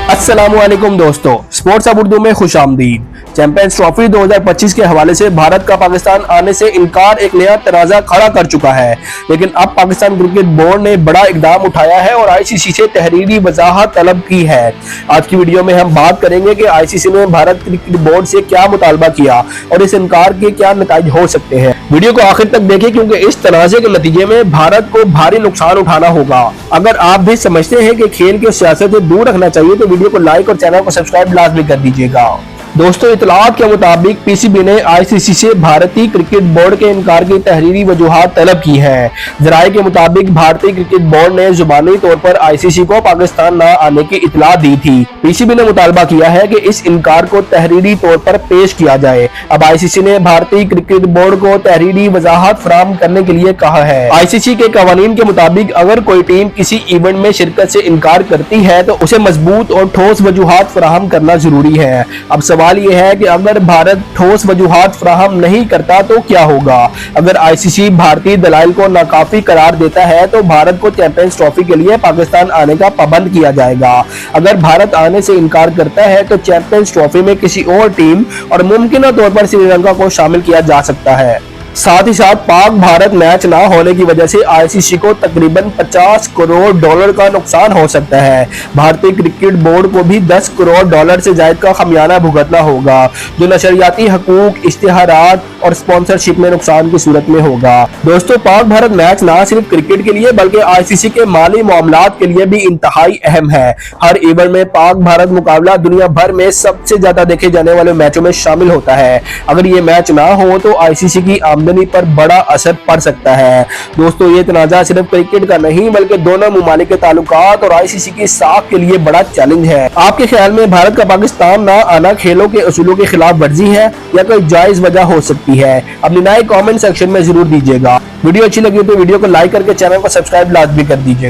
अस्सलामुअलैकुम दोस्तों, स्पोर्ट्स अब उर्दू में खुशामदीद। चैंपियंस ट्रॉफी 2025 के हवाले से भारत का पाकिस्तान आने से इनकार एक नया तनाज़ा खड़ा कर चुका है, लेकिन अब पाकिस्तान क्रिकेट बोर्ड ने बड़ा इकदाम उठाया है और आईसीसी से तहरीरी वजाहत तलब की है। आज की वीडियो में हम बात करेंगे कि आईसीसी ने भारत क्रिकेट बोर्ड से क्या मुतालबा किया और इस इनकार के क्या नतीजे हो सकते हैं। वीडियो को आखिर तक देखें क्योंकि इस तनाज़े के नतीजे में भारत को भारी नुकसान उठाना होगा। अगर आप भी समझते हैं कि खेल की सियासत से दूर रखना चाहिए तो वीडियो को लाइक और चैनल को सब्सक्राइब लाजमी कर दीजिएगा। दोस्तों, इतलात के मुताबिक पीसीबी ने आईसीसी से भारतीय क्रिकेट बोर्ड के इनकार की तहरीरी वजूहात तलब की है। जराये के मुताबिक भारतीय क्रिकेट बोर्ड ने जुबानी तौर पर आईसीसी को पाकिस्तान न आने की इतला दी थी। पीसीबी ने मुतालबा किया है कि इस इनकार को तहरीरी तौर पर पेश किया जाए। अब आईसीसी ने भारतीय क्रिकेट बोर्ड को तहरीरी वजाहत फराहम करने के लिए कहा है। आईसीसी के कवानीन के मुताबिक अगर कोई टीम किसी इवेंट में शिरकत से इनकार करती है तो उसे मजबूत और ठोस वजूहात फराहम करना जरूरी है। अब सवाल यह है कि अगर भारत ठोस वजूहात फराहम नहीं करता तो क्या होगा। अगर आईसीसी भारतीय दलाइल को नाकाफी करार देता है तो भारत को चैंपियंस ट्रॉफी के लिए पाकिस्तान आने का पाबंद किया जाएगा। अगर भारत आने से इनकार करता है तो चैंपियंस ट्रॉफी में किसी और टीम और मुमकिन तौर पर श्रीलंका को शामिल किया जा सकता है। साथ ही साथ पाक भारत मैच ना होने की वजह से आईसीसी को तकरीबन 50 करोड़ डॉलर का नुकसान हो सकता है। भारतीय क्रिकेट बोर्ड को भी 10 करोड़ डॉलर से ज्यादा का खमियाना भुगतना होगा, जो नशरियाती हकूक, इश्तिहारात और स्पॉन्सरशिप में नुकसान की सूरत में होगा। दोस्तों, पाक भारत मैच ना सिर्फ क्रिकेट के लिए बल्कि आईसीसी के माली मामलात के लिए भी इंतहाई अहम है। हर इवेंट में पाक भारत मुकाबला दुनिया भर में सबसे ज्यादा देखे जाने वाले मैचों में शामिल होता है। अगर ये मैच ना हो तो आईसीसी की आमदनी पर बड़ा असर पड़ सकता है। दोस्तों, ये तनाज़ा सिर्फ क्रिकेट का नहीं बल्कि दोनों मुमालिक के ताल्लुकात और आईसीसी की साख के लिए बड़ा चैलेंज है। आपके ख्याल में भारत का पाकिस्तान ना आना खेलों के उसूलों के खिलाफ वर्जी है या कोई जायज वजह हो सकती है? अपनी राय कमेंट सेक्शन में जरूर दीजिएगा। वीडियो अच्छी लगी तो वीडियो को लाइक करके चैनल को सब्सक्राइब लाजमी कर दीजिएगा।